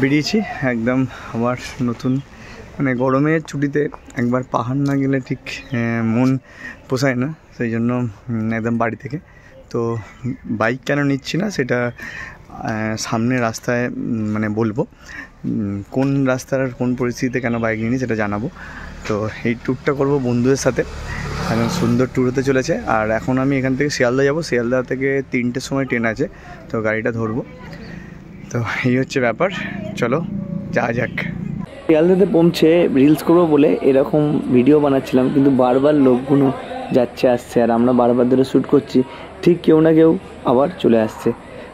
বেরিয়েছি একদম আবার নতুন, মানে গরমের ছুটিতে একবার পাহাড় না গেলে ঠিক মন পোষায় না, সেই জন্য একদম বাড়ি থেকে। তো বাইক কেন নিচ্ছি না সেটা সামনে রাস্তায় মানে বলবো, কোন রাস্তার কোন পরিস্থিতিতে কেন বাইক নিই সেটা জানাবো। তো এই ট্যুরটা করবো বন্ধুদের সাথে, এখন সুন্দর ট্যুর হতে চলেছে। আর এখন আমি এখান থেকে শিয়ালদা যাব, শিয়ালদা থেকে 3টের সময় ট্রেন আছে, তো গাড়িটা ধরবো। তো এই হচ্ছে ব্যাপার, চলো যাওয়া যাক। শিয়ালদাতে পৌঁছে রিলস করবো বলে এরকম ভিডিও বানাচ্ছিলাম, কিন্তু বারবার লোকগুলো যাচ্ছে আসছে আর আমরা বারবার ধরে শ্যুট করছি, ঠিক কেউ না কেউ আবার চলে আসছে।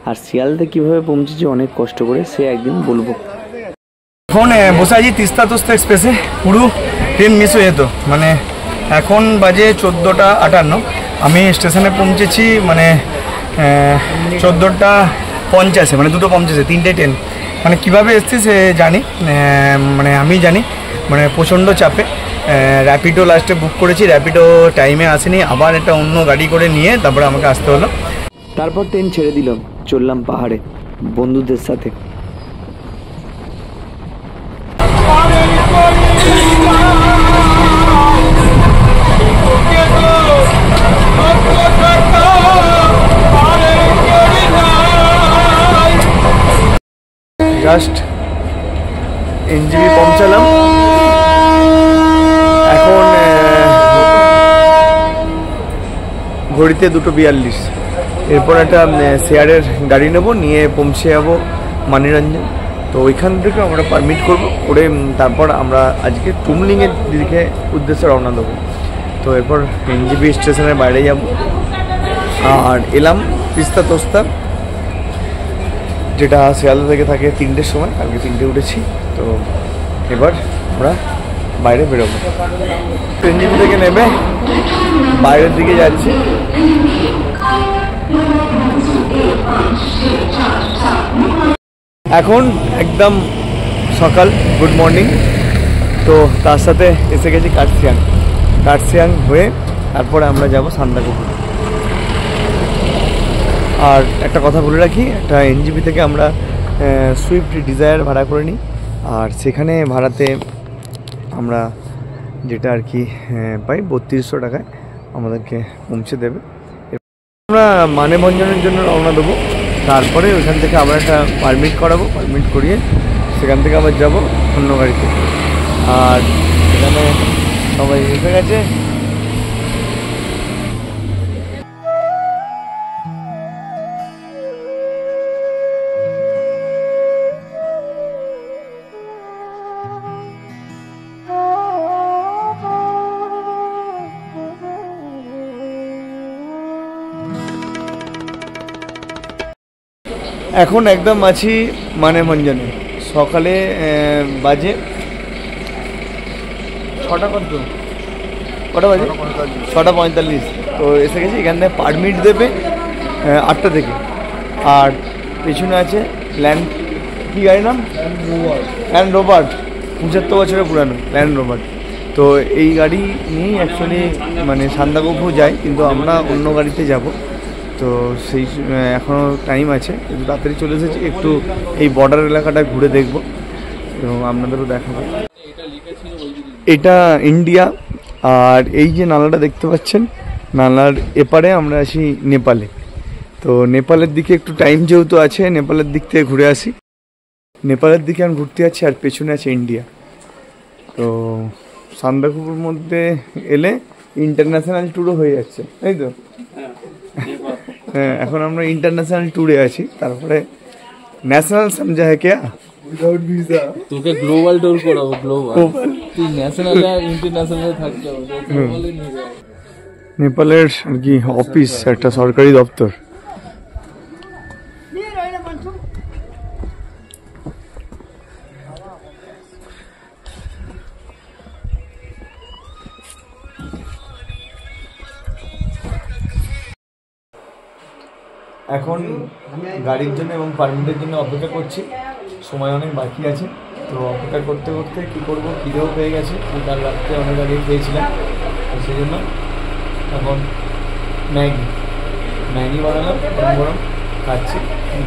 আর শিয়ালদাতে কীভাবে পৌঁছেছি অনেক কষ্ট করে, সে একদিন বলবো। এখন বসে আছি তিস্তা এক্সপ্রেসে, পুরো ট্রেন মিস হয়ে যেত। মানে এখন বাজে 14:58, আমি স্টেশনে পৌঁছেছি মানে 14:50, মানে 2:50, 3টে ট্রেন। মানে কীভাবে এসছি সে জানি, মানে আমি জানি, মানে প্রচণ্ড চাপে। র্যাপিডো লাস্টে বুক করেছি, র্যাপিডো টাইমে আসেনি, আবার একটা অন্য গাড়ি করে নিয়ে তারপরে আমাকে আসতে হলো। তারপর ট্রেন ছেড়ে দিলাম, চললাম পাহাড়ে বন্ধুদের সাথে। জাস্ট এনজিবি পৌঁছালাম, এখন ঘড়িতে 2:42। এরপর একটা শেয়ারের গাড়ি নেবো, নিয়ে পৌঁছে যাবো মানিরঞ্জন। তো ওইখান থেকে আমরা পারমিট করবো, করে তারপর আমরা আজকে টুমলিংয়ের দিকে উদ্দেশ্যে রওনা দেবো। তো এরপর এনজিবি স্টেশনের বাইরে যাব। আর এলাম তিস্তা, যেটা শিয়ালদা থেকে থাকে 3টের সময়, কালকে 3টে উঠেছি। তো এবার আমরা বাইরে বেরোবো। এনজিবি থেকে নেমে বাইরের দিকে যাচ্ছি। এখন একদম সকাল, গুড মর্নিং। তো তার সাথে এসে গেছি কার্শিয়াং হয়ে তারপরে আমরা যাব সান্দাকফু। আর একটা কথা বলে রাখি, একটা এনজিবি থেকে আমরা সুইফট ডিজায়ার ভাড়া করে নিই, আর সেখানে ভাড়াতে আমরা যেটা আর কি পাই 3200 টাকায় আমাদেরকে পৌঁছে দেবে। আমরা মানেভঞ্জনের জন্য রওনা দেবো, তারপরে ওইখান থেকে আবার একটা পারমিট করাবো, পারমিট করিয়ে সেখান থেকে আবার যাব অন্য গাড়িতে। আর এখানে সবাই এসে গেছে। এখন একদম আছি মানেভঞ্জনে, সকালে বাজে 6টা, কটা বাজে 6:45। তো এসে গেছি, এখান থেকে পারমিট দেবে 8টা থেকে। আর পেছনে আছে কি গাড়ির নাম, ল্যান্ড রোভার, 75 বছরের পুরানো ল্যান্ড রোভার। তো এই গাড়ি নিয়েই অ্যাকচুয়ালি মানে সান্দাকফু যাই, কিন্তু আমরা অন্য গাড়িতে যাব। তো সেই এখনও টাইম আছে, কিন্তু তাড়াতাড়ি চলে এসেছি, একটু এই বর্ডার এলাকাটা ঘুরে দেখব এবং আপনাদেরও দেখাবো। এটা ইন্ডিয়া, আর এই যে নালাটা দেখতে পাচ্ছেন, নালার এপারে আমরা আছি নেপালে। তো নেপালের দিকে একটু টাইম যেহেতু আছে, নেপালের দিক থেকে ঘুরে আসি। নেপালের দিকে আমি ঘুরতে যাচ্ছি, আর পেছনে আছে ইন্ডিয়া। তো সান্দাকফুর মধ্যে এলে ইন্টারন্যাশনাল ট্যুরও হয়ে যাচ্ছে, তাই তো? হ্যাঁ, এখন আমরা ইন্টারন্যাশনাল ট্যুরে আছি, তারপরে ন্যাশনাল সমঝা হ্যায় ক্যা, উইদাউট ভিসা তোকে গ্লোবাল ট্যুর করাবো। গ্লোবাল, তুই ন্যাশনাল আর ইন্টারন্যাশনালে থাকতে হবে, গ্লোবালে নিয়ে যাবো। নেপালের আর কি অফিস, একটা সরকারি দপ্তর। এখন গাড়ির জন্য এবং পারমিটের জন্য অপেক্ষা করছি, সময় অনেক বাকি আছে। তো অপেক্ষা করতে করতে কী করবো, খিদেও পেয়ে গেছে, কাল রাত্রে অনেক আগে খেয়েছিলাম, তো সেই জন্য এখন ম্যাগি বানালাম, গরম খাচ্ছি,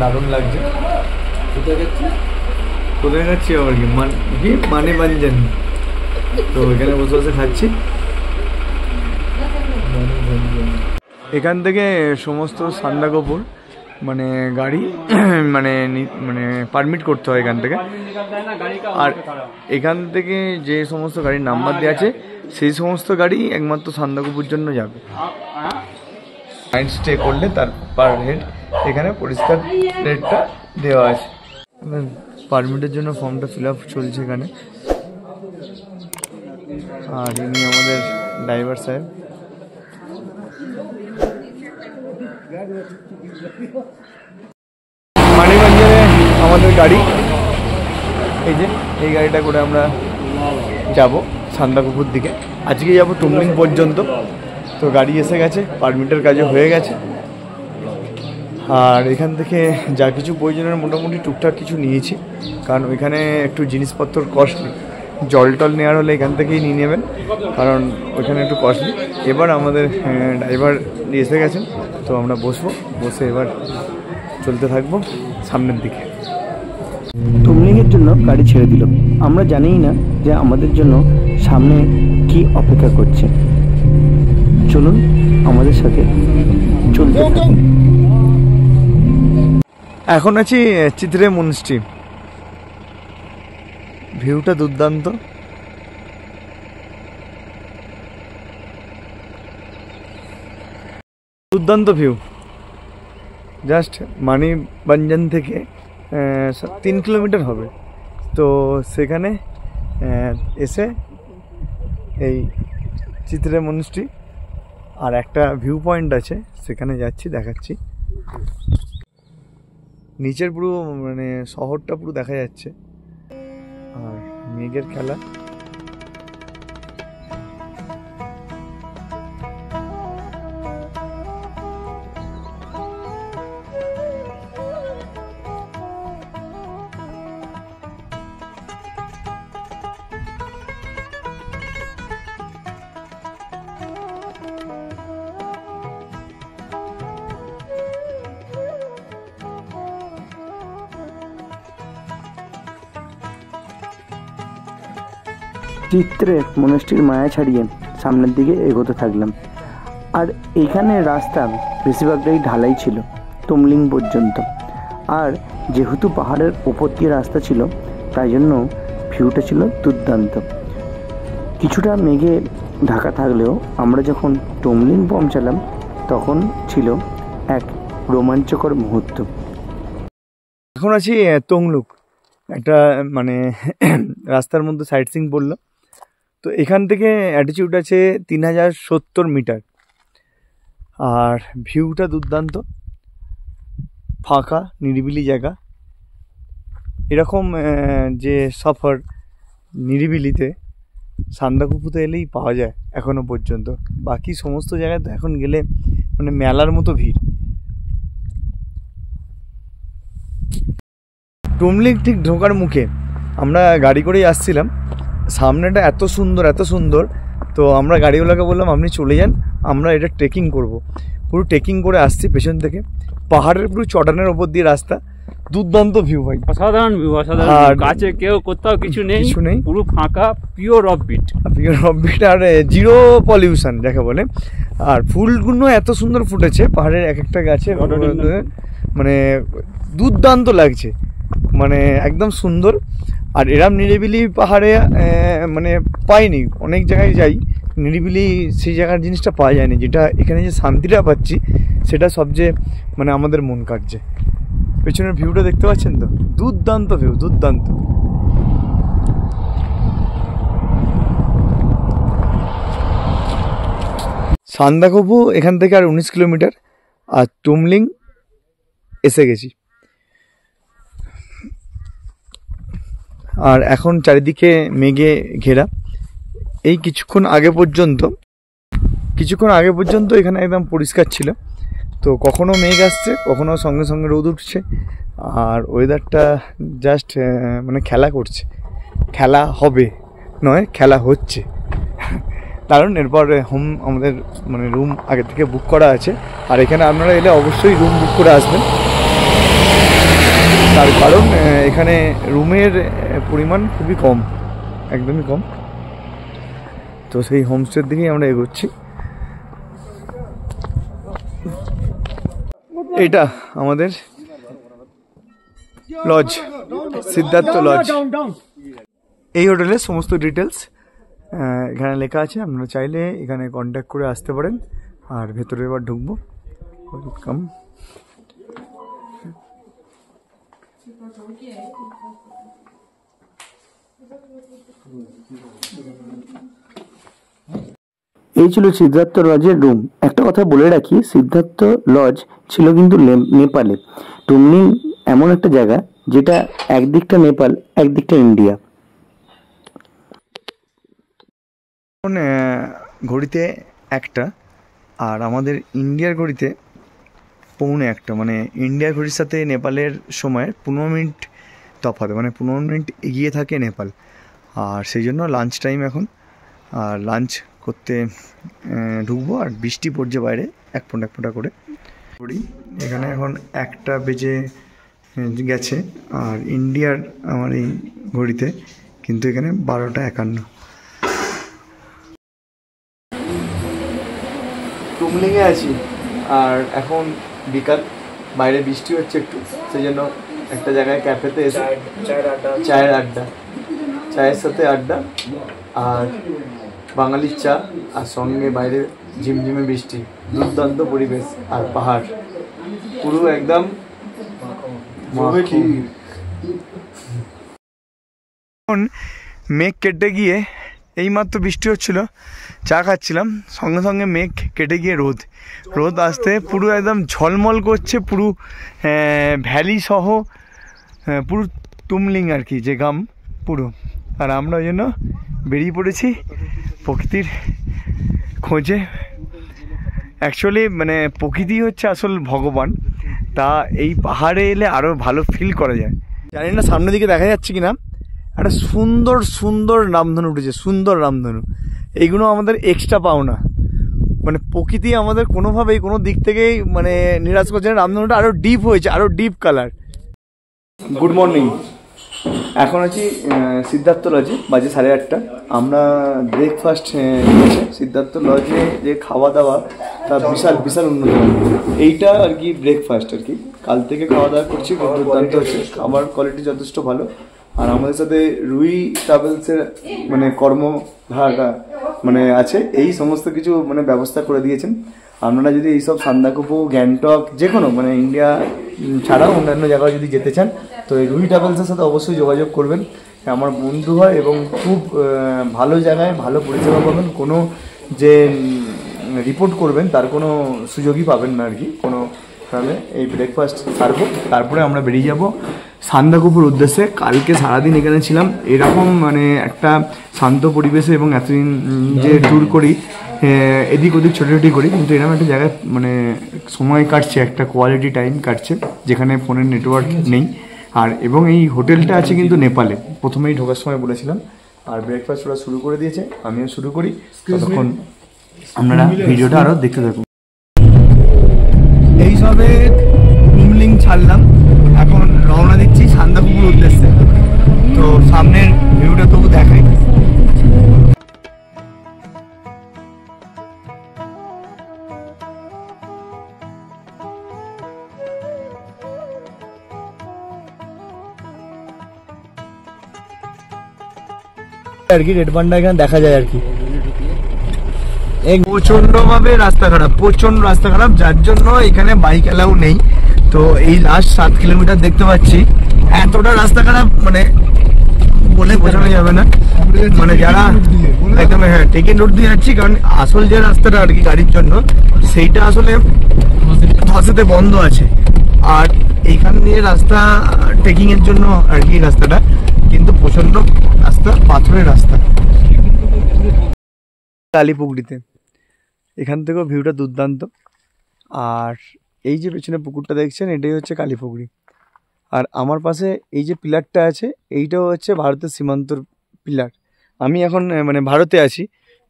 দারুণ লাগছে। কোথায় খাচ্ছি আবার কি মানে বাঞ্জান, তো এখানে বসে বসে খাচ্ছি। এখান থেকে সমস্ত সান্দাকপুর মানে গাড়ি মানে মানে পারমিট করতে হয় এখান থেকে। আর এখান থেকে যে সমস্ত গাড়ির নাম্বার দেওয়া আছে সেই সমস্ত গাড়ি একমাত্র সান্দাকপুর জন্য যাবে। নাইট স্টে করলে তার পার হেড এখানে পরিষ্কার রেটটা দেওয়া আছে। পারমিটের জন্য ফর্মটা ফিল আপ চলছে এখানে। আর ইনি আমাদের ড্রাইভার সাহেব। মানিকগঞ্জে আমাদের গাড়ি, এই যে এই গাড়িটা করে আমরা যাব সান্দাকপুর দিকে। আজকে যাব টুমলিং পর্যন্ত। তো গাড়ি এসে গেছে, পারমিটের কাজও হয়ে গেছে। আর এখান থেকে যা কিছু প্রয়োজনের মোটামুটি টুকটাক কিছু নিয়েছি, কারণ ওইখানে একটু জিনিসপত্র কস্টলি। জল টল নেওয়ার হলে এখান থেকেই নিয়ে নেবেন, কারণ ওইখানে একটু কস্টলি। এবার আমাদের ড্রাইভার এসে গেছেন, তো আমরা বসে এবার চলতে থাকবো সামনের দিকে। টুমলিংয়ের জন্য গাড়ি ছেড়ে দিল। আমরা জানিই না যে আমাদের জন্য সামনে কি অপেক্ষা করছে। চলুন আমাদের সাথে চলতে থাকুন। এখন আছি চিত্রে মনস্ট্রি। ভিউটা দুর্দান্ত। দুর্দান্ত ভিউ। জাস্ট মানিকবাঞ্জান থেকে 3 কিলোমিটার হবে। তো সেখানে এসে এই চিত্রে মনস্ট্রি আর একটা ভিউ পয়েন্ট আছে, সেখানে যাচ্ছি, দেখাচ্ছি। নিচের পুরো মানে শহরটা পুরো দেখা যাচ্ছে, আর মেঘের খেলা। চিত্রে মনস্ট্রির মায়া ছাড়িয়ে সামনের দিকে এগোতে থাকলাম। আর এইখানে রাস্তা বেশিরভাগটাই ঢালাই ছিল টুমলিং পর্যন্ত। আর যেহেতু পাহাড়ের ওপর দিয়ে রাস্তা ছিল, তাই জন্য ভিউটা ছিল দুর্দান্ত। কিছুটা মেঘে ঢাকা থাকলেও আমরা যখন টুমলিং পৌঁছালাম তখন ছিল এক রোমাঞ্চকর মুহূর্ত। এখন আছি তমলুক, একটা মানে রাস্তার মধ্যে সাইট সিইং পড়লো। তো এখান থেকে অ্যাটিটিউড আছে 3070 মিটার। আর ভিউটা দুর্দান্ত, ফাঁকা নিরিবিলি জায়গা। এরকম যে সফর নিরিবিলিতে সান্দাকপুতে এলেই পাওয়া যায় এখনো পর্যন্ত। বাকি সমস্ত জায়গায় তো এখন গেলে মানে মেলার মতো ভিড়। টুমলিং ঠিক ঢোকার মুখে আমরা গাড়ি করেই আসছিলাম। সামনেটা এত সুন্দর, তো আমরা গাড়িওয়ালাকে বললাম আপনি চলে যান, আমরা এটা ট্রেকিং করব। পুরো ট্রেকিং করে আসছি পেছন থেকে, পাহাড়ের পুরো চটানের ওপর দিয়ে রাস্তা। দুর্দান্ত ভিউ ভাই, অসাধারণ ভিউ, অসাধারণ। কাছে কেউ কোথাও কিছু নেই, পুরো ফাঁকা, পিওর অফবিট আর জিরো পলিউশন যাকে বলে। আর ফুলগুলো এত সুন্দর ফুটেছে পাহাড়ের এক একটা গাছে, মানে দুর্দান্ত লাগছে, মানে একদম সুন্দর। আর এরম নিরিবিলি পাহাড়ে মানে পাইনি, অনেক জায়গায় যাই নিরিবিলি সেই জায়গার জিনিসটা পাওয়া যায়নি। যেটা এখানে যে শান্তিটা পাচ্ছি সেটা সবচেয়ে মানে আমাদের মন কাটছে। পেছনের ভিউটা দেখতে পাচ্ছেন তো, দুর্দান্ত ভিউ, দুর্দান্ত। সান্দাকফু এখান থেকে আর 19 কিলোমিটার। আর টুমলিং এসে গেছি। আর এখন চারিদিকে মেঘে ঘেরা। এই কিছুক্ষণ আগে পর্যন্ত এখানে একদম পরিষ্কার ছিল। তো কখনো মেঘ আসছে, কখনো সঙ্গে সঙ্গে রোদ উঠছে। আর ওয়েদারটা জাস্ট মানে খেলা করছে, খেলা হবে নয়, খেলা হচ্ছে। কারণ এরপর আমাদের মানে রুম আগে থেকে বুক করা আছে। আর এখানে আপনারা এলে অবশ্যই রুম বুক করে আসবেন, তার কারণ এখানে রুমের পরিমাণ খুবই কম, একদমই কম। তো সেই হোমস্টের দিকেই আমরা এগোচ্ছি। এটা আমাদের লজ, সিদ্ধার্থ লজ। এই হোটেলের সমস্ত ডিটেলস এখানে লেখা আছে, আপনারা চাইলে এখানে কন্ট্যাক্ট করে আসতে পারেন। আর ভেতরে এবার ঢুকবো, ওয়েলকাম। এই ছিল সিদ্ধার্থ লজের রুম। একটা কথা বলে রাখি, সিদ্ধার্থ লজ ছিল কিন্তু নেপালে। টুমলিং এমন একটা জায়গা যেটা একদিকটা নেপাল, একদিকটা ইন্ডিয়া। এখন ঘড়িতে 1টা, আর আমাদের ইন্ডিয়ার ঘড়িতে 1:45, মানে ইন্ডিয়ার ঘড়ির সাথে নেপালের সময় 15 মিনিট তফাৎ, মানে 15 মিনিট এগিয়ে থাকে নেপাল। আর সেই জন্য লাঞ্চ টাইম এখন, আর লাঞ্চ করতে ঢুকবো। আর বৃষ্টি পড়ছে বাইরে এক ফোঁটা করে। এখানে এখন 1টা বেজে গেছে, আর ইন্ডিয়ার আমার এই ঘড়িতে কিন্তু এখানে 12:51। টুমলিংয়ে আছি, আর এখন বিকাল, বাইরে বৃষ্টি হচ্ছে একটু, সেই জন্য একটা জায়গায় ক্যাফেতে এসে চায়ের আড্ডা, চায়ের সাথে আড্ডা, আর বাঙালির চা, আর সঙ্গে বাইরে ঝিমঝিমে বৃষ্টি, দুর্দান্ত পরিবেশ আর পাহাড়, পুরো একদম এখন মেঘ কেটে গিয়ে, এইমাত্র বৃষ্টি হচ্ছিল, চা খাচ্ছিলাম, সঙ্গে সঙ্গে মেঘ কেটে গিয়ে রোদ আসতে পুরো একদম ঝলমল করছে, পুরো ভ্যালি সহ পুরো টুমলিং আর কি, যে গ্রাম পুরো। আর আমরা ওই জন্য বেরিয়ে পড়েছি প্রকৃতির খোঁজে। অ্যাকচুয়ালি মানে প্রকৃতি হচ্ছে আসল ভগবান, তা এই পাহাড়ে এলে আরও ভালো ফিল করা যায়। জানি না সামনের দিকে দেখা যাচ্ছে কি না, একটা সুন্দর সুন্দর রামধনু উঠেছে, সুন্দর রামধনু। এইগুলো আমাদের এক্সট্রা পাওনা, মানে প্রকৃতি আমাদের কোনোভাবেই কোনো দিক থেকেই মানে নিরাশ করছে না। রামধনুটা আরও ডিপ হয়েছে, আরও ডিপ কালার। গুড মর্নিং, এখন আছি সিদ্ধার্থ লজে, বাজে 8:30। আমরা ব্রেকফাস্ট নিয়েছি সিদ্ধার্থ লজে। যে খাওয়া দাওয়া তা বিশাল বিশাল উন্নত, এইটা আর কি ব্রেকফাস্ট আর কি। কাল থেকে খাওয়া দাওয়া করছি, দুর্দান্ত হচ্ছে, খাবার কোয়ালিটি যথেষ্ট ভালো। আর আমাদের সাথে রুই ট্রাভেলসের মানে কর্মধারাটা মানে আছে, এই সমস্ত কিছু মানে ব্যবস্থা করে দিয়েছেন। আপনারা যদি এইসব সান্দাকফু, গ্যাংটক, যে কোনো মানে ইন্ডিয়া ছাড়াও অন্যান্য জায়গায় যদি যেতে চান, তো এই রুই ট্রাভেলসের সাথে অবশ্যই যোগাযোগ করবেন। আমার বন্ধু হয় এবং খুব ভালো জায়গায় ভালো পরিষেবা পাবেন। কোনো যে রিপোর্ট করবেন তার কোনো সুযোগই পাবেন না আর কি কোনো। তাহলে এই ব্রেকফাস্ট সারবো, তারপরে আমরা বেরিয়ে যাব সান্দাকফুর উদ্দেশ্যে। কালকে সারাদিন এখানে ছিলাম, এরকম মানে একটা শান্ত পরিবেশে, এবং এতদিন যে ট্যুর করি এদিক ওদিক ছোটাছুটি করি, কিন্তু এরকম একটা জায়গায় মানে সময় কাটছে, একটা কোয়ালিটি টাইম কাটছে যেখানে ফোনের নেটওয়ার্ক নেই। আর এবং এই হোটেলটা আছে কিন্তু নেপালে, প্রথমেই ঢোকার সময় বলেছিলাম। আর ব্রেকফাস্ট ওরা শুরু করে দিয়েছে, আমিও শুরু করি, ততক্ষণ আপনারা ভিডিওটা আরও দেখতে থাকুন। এইসবে টুমলিং ছাড়লাম, এখন রওনা দিচ্ছি সান্দাকফুর উদ্দেশ্যে। তো সামনের ভিউটা তবু দেখাই। আর কি রেড পান্ডা এখানে দেখা যায় আর কি। প্রচন্ড ভাবে রাস্তা খারাপ, প্রচন্ড রাস্তা খারাপ, যার জন্য এখানে বাইক অ্যালাউ নেই। তো এই লাস্ট 7 কিলোমিটার দেখতে পাচ্ছি, এতটা রাস্তা খারাপ মানে বলে বোঝানো যাবে না। মানে যারা একদম হ্যাঁ টেকিং রোড দিয়ে যাচ্ছি, কারণ আসল যে রাস্তাটা আর কি গাড়ির জন্য, সেইটা আসলে ধসেতে বন্ধ আছে। আর এইখান দিয়ে রাস্তা ট্রেকিং এর জন্য আর কি রাস্তাটা, কিন্তু প্রচন্ড রাস্তা, পাথরের রাস্তা। কালীপুকুরিতে এখান থেকেও ভিউটা দুর্দান্ত। আর এই যে পেছনে পুকুরটা দেখছেন, এটাই হচ্ছে কালীপুকুরি। আর আমার পাশে এই যে পিলারটা আছে, এইটাও হচ্ছে ভারতের সীমান্তর পিলার। আমি এখন মানে ভারতে আছি,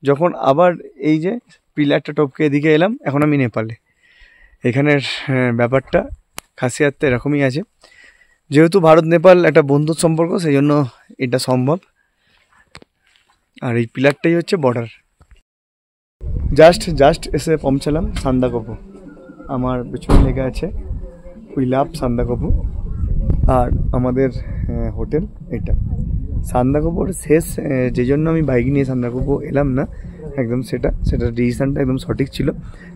যখন আবার এই যে পিলারটা টপকে এদিকে এলাম, এখন আমি নেপালে। এখানের ব্যাপারটা খাসিয়াতটা এরকমই আছে, যেহেতু ভারত নেপাল একটা বন্ধুর সম্পর্ক, সেই জন্য এটা সম্ভব। আর এই পিলারটাই হচ্ছে বর্ডার। জাস্ট এসে পৌঁছালাম সান্দাকফু। আমার পেছনে লেগে আছে উই লাভ সান্দাকফু, আর আমাদের হোটেল এটা। সান্দাকফুর শেষ, যে জন্য আমি বাইক নিয়ে সান্দাকফু এলাম না একদম, সেটা ডিসিশানটা একদম সঠিক ছিল।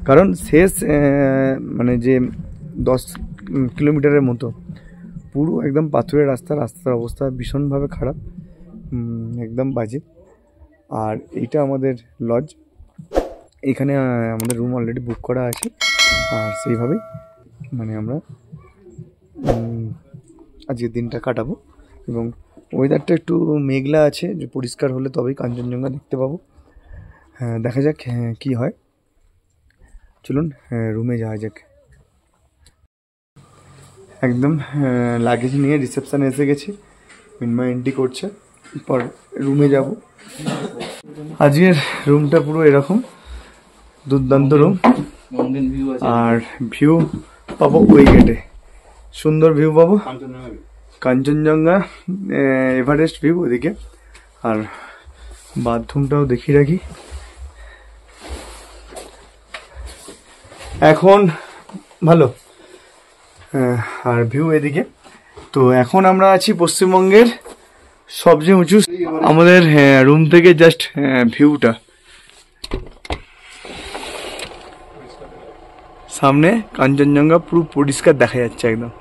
কারণ শেষ মানে যে 10 কিলোমিটারের মতো পুরো একদম পাথরের রাস্তার অবস্থা ভীষণভাবে খারাপ, একদম বাজে। আর এইটা আমাদের লজ, এখানে আমাদের রুম অলরেডি বুক করা আছে। আর সেইভাবেই মানে আমরা আজকের দিনটা কাটাবো। এবং ওয়েদারটা একটু মেঘলা আছে, যে পরিষ্কার হলে তবেই কাঞ্চনজঙ্ঘা দেখতে পাবো। দেখা যাক কি হয়। চলুন রুমে যাওয়া যাক। একদম লাগেজ নিয়ে রিসেপশানে এসে গেছি, মিনময় এন্ট্রি করছে, পর রুমে যাব। আজকের রুমটা পুরো এরকম দুর্দান্ত রুম, আর ভিউ পাবো ওই গেটে, সুন্দর ভিউ পাবো কাঞ্চনজঙ্ঘা, এভারেস্ট ভিউ ওদিকে। আর বাথরুমটাও দেখিয়ে রাখি, এখন ভালো। আর ভিউ এদিকে। তো এখন আমরা আছি পশ্চিমবঙ্গের সবচেয়ে উঁচু, আমাদের রুম থেকে জাস্ট ভিউটা সামনে কাঞ্চনজঙ্ঘা পুরো পরিষ্কার দেখা যাচ্ছে একদম।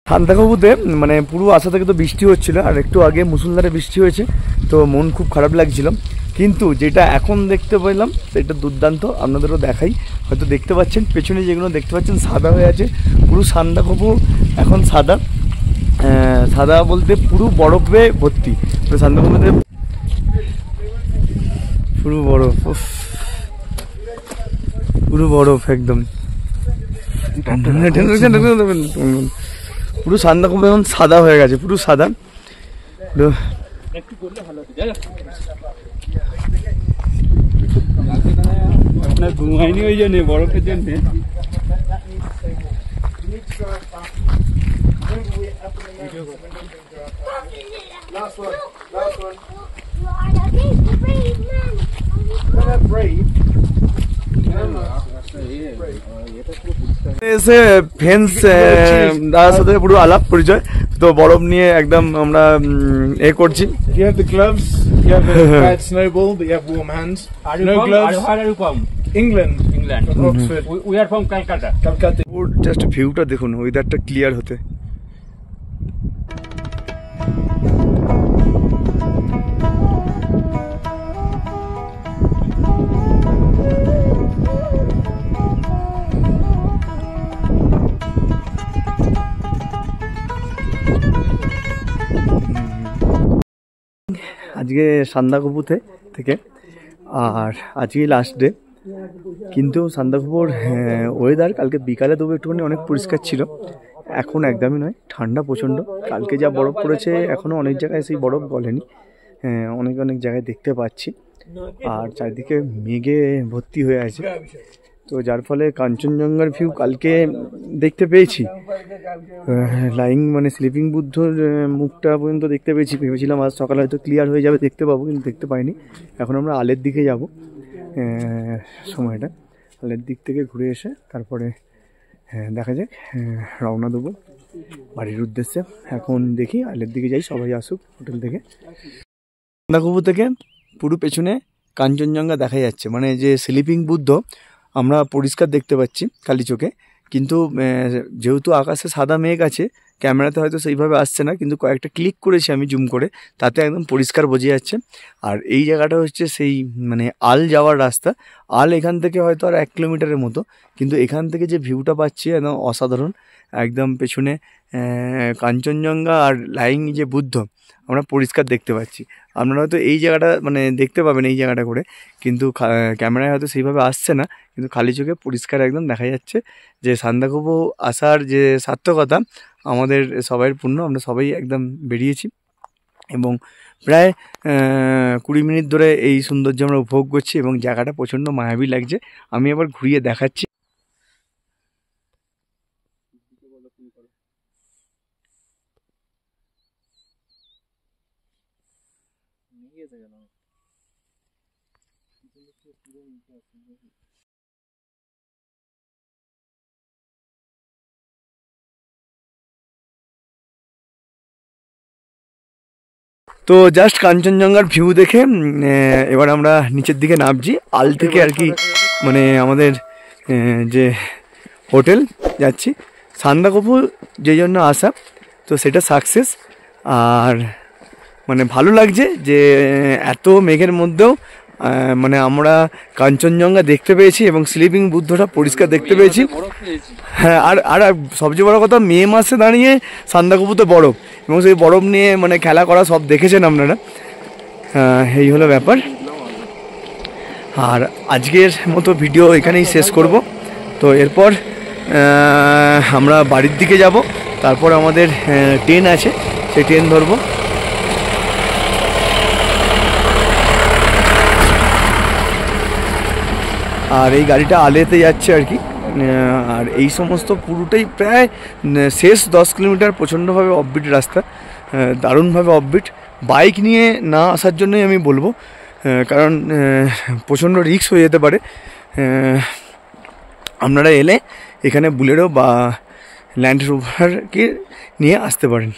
সান্দাকফুতে মানে পুরো আসা থেকে তো বৃষ্টি হচ্ছিল, আর একটু আগে মুষলধারে বৃষ্টি হয়েছে, তো মন খুব খারাপ লাগছিল। কিন্তু যেটা এখন দেখতে পেলাম সেটা দুর্দান্ত, আপনাদেরও দেখাই। হয়তো দেখতে পাচ্ছেন পেছনে যেগুলো দেখতে পাচ্ছেন সাদা হয়ে আছে, পুরো সান্দাকফু এখন সাদা। সাদা বলতে পুরো বরফে ভর্তি, তো সান্দাকফুতে পুরো বরফ, পুরো বরফ একদম। পুরো সান্দাকফু এখন সাদা হয়ে গেছে, পুরো সাদা। আপনার ঘুমায়নি ওই জন্য, বরফের জন্য। এসে ফেন্স দাদার সাথে পুরো আলাপ পরিচয়, তো বরফ নিয়ে একদম আমরা করছি। You have the gloves, you have a bad snowball, but you have warm hands. No gloves. Where are you from? England. England. Oxford. We are from Calcutta. Calcutta. Just ভিউটা দেখুন, ওয়েদারটা ক্লিয়ার হতে। আজকে সান্দাকফুতে থেকে, আর আজকে লাস্ট ডে। কিন্তু সান্দাকফুর weather কালকে বিকালে তবু একটুখানি অনেক পরিষ্কার ছিল, এখন একদমই নয়, ঠান্ডা প্রচণ্ড। কালকে যা বরফ পড়েছে এখনও অনেক জায়গায় সেই বরফ গলেনি, অনেক জায়গায় দেখতে পাচ্ছি। আর চারিদিকে মেঘে ভর্তি হয়ে আছে, তো যার ফলে কাঞ্চনজঙ্ঘার ভিউ কালকে দেখতে পেয়েছি। লাইং মানে স্লিপিং বুদ্ধর মুখটা পর্যন্ত দেখতে পেয়েছি, ভেবেছিলাম আজ সকালে হয়তো ক্লিয়ার হয়ে যাবে, দেখতে পাবো, কিন্তু দেখতে পাইনি। এখন আমরা আলের দিকে যাব, সময়টা আলের দিক থেকে ঘুরে এসে তারপরে দেখা যাক রওনা দেবো বাড়ির উদ্দেশ্যে। এখন দেখি আলের দিকে যাই, সবাই আসুক হোটেল থেকে। সান্দাকফু থেকে পুরো পেছনে কাঞ্চনজঙ্ঘা দেখা যাচ্ছে, মানে যে স্লিপিং বুদ্ধ আমরা পরিষ্কার দেখতে পাচ্ছি কালি চোখে। কিন্তু যেহেতু আকাশে সাদা মেঘ আছে, ক্যামেরাতে হয়তো সেইভাবে আসছে না, কিন্তু কয়েকটা ক্লিক করেছি আমি জুম করে, তাতে একদম পরিষ্কার বোঝা যাচ্ছে। আর এই জায়গাটা হচ্ছে সেই মানে আল যাওয়ার রাস্তা। আল এখান থেকে হয়তো আর 1 কিলোমিটারের মতো, কিন্তু এখান থেকে যে ভিউটা পাচ্ছি একদম অসাধারণ। একদম পেছনে কাঞ্চনজঙ্ঘা আর লাইং যে বুদ্ধ আমরা পরিষ্কার দেখতে পাচ্ছি। আপনারা হয়তো এই জায়গাটা মানে দেখতে পাবেন এই জায়গাটা করে, কিন্তু ক্যামেরায় হয়তো সেইভাবে আসছে না, কিন্তু খালি চোখে পরিষ্কার একদম দেখা যাচ্ছে যে সান্দাকফু আসার যে সার্থকতা আমাদের সবাইয়ের পূর্ণ। আমরা সবাই একদম বেরিয়েছি এবং প্রায় 20 মিনিট ধরে এই সৌন্দর্য আমরা উপভোগ করছি এবং জায়গাটা প্রচণ্ড মায়াবী লাগছে। আমি আবার ঘুরিয়ে দেখাচ্ছি। তো জাস্ট কাঞ্চনজঙ্ঘার ভিউ দেখে এবার আমরা নিচের দিকে নামছি আল থেকে আর কি, মানে আমাদের যে হোটেল যাচ্ছি। সান্দাকফু যে জন্য আসা, তো সেটা সাকসেস। আর মানে ভালো লাগছে যে এত মেঘের মধ্যেও মানে আমরা কাঞ্চনজঙ্ঘা দেখতে পেয়েছি এবং স্লিপিং বুদ্ধটা পরিষ্কার দেখতে পেয়েছি। হ্যাঁ, আর সবচেয়ে বড় কথা, মে মাসে দাঁড়িয়ে সান্দাকফুতে বরফ, এবং সেই বরফ নিয়ে মানে খেলা করা সব দেখেছেন আপনারা। এই হলো ব্যাপার। আর আজকের মতো ভিডিও এখানেই শেষ করব। তো এরপর আমরা বাড়ির দিকে যাব, তারপর আমাদের ট্রেন আছে, সেই ট্রেন ধরবো। আর এই গাড়িটা আলেতে যাচ্ছে আর কি। আর এই সমস্ত পুরোটাই প্রায় শেষ 10 কিলোমিটার প্রচণ্ডভাবে অফবিট রাস্তা, দারুণভাবে অফবিট। বাইক নিয়ে না আসার জন্যই আমি বলবো, কারণ প্রচণ্ড রিস্ক হয়ে যেতে পারে। আপনারা এলে এখানে বুলেরো বা ল্যান্ড রোভারকে নিয়ে আসতে পারেন।